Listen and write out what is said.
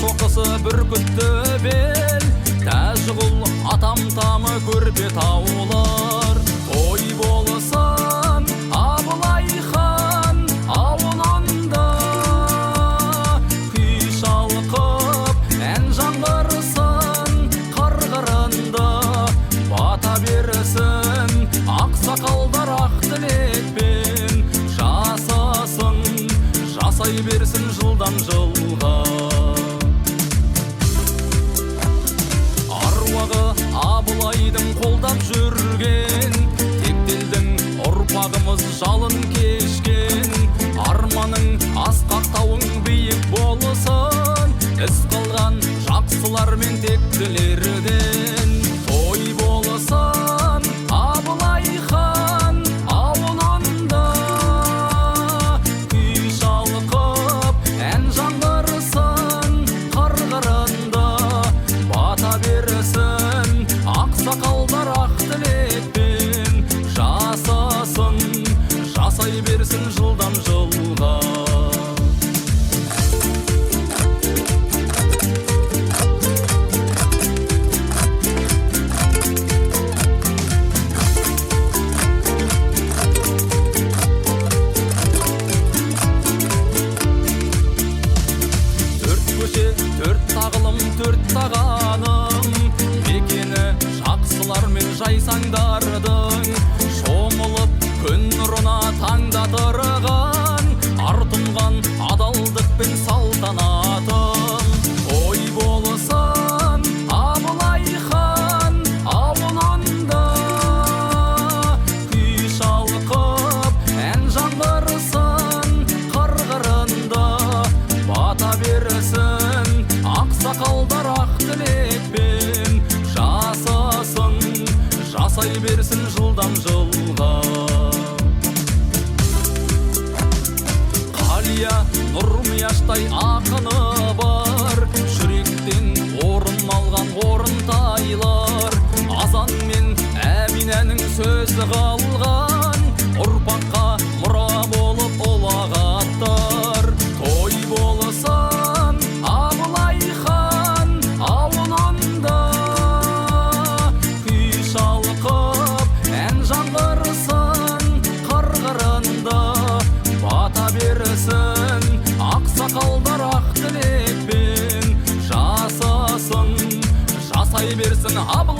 жылқысы бүркітті бел, Тәжіғұл атам тамы көрпе таулар. Той болсын Абылай хан ауылында, күй шалқып ән жаңғырсын қырғырында. Бата берсін ақсақалдар ақ тілекпен, жасасын, жасай берсін жылдан жылға. Аруағы Абылайдың қолдап жүрген, тектелдің ұрпағымыз жалын кешкен. Арманың асқақтауың биік болсын, із қалған жақсылар мен тектілерден. Той болсын Абылай хан ауылында, күй шалқып ән жаңғырсын қырғырында. Бата берсін ақсақалдар ақ тілекпен, жасасын, жасай берсін жылдан жылға. Төрт тағылым, төрт тағаным, мекені жақсылар мен жайсаңдардың. Шомылып күн нұрына таңда тұрған, артынған адалдық пен салтанатым. Той болсын Абылай хан ауылында, күй шалқып ән жаңғырсын қырғырында. Бата берсін ақсақалдар ақ тілекпен, жасасын, жасай берсін жылдан жылға. Қалия Нұрмияштай ақыны бар, жүректен орын алған орынтайлар. Азан мен Әминәнің сөзі қалған, ұрпаққа мұра болып ұлағаттар. Той болсын Абылай хан ауылында, күй шалқып ән жаңғырсын қырғырында. Бата берсін ақсақалдар ақ тілекпен, жасасын, жасай берсін Абылай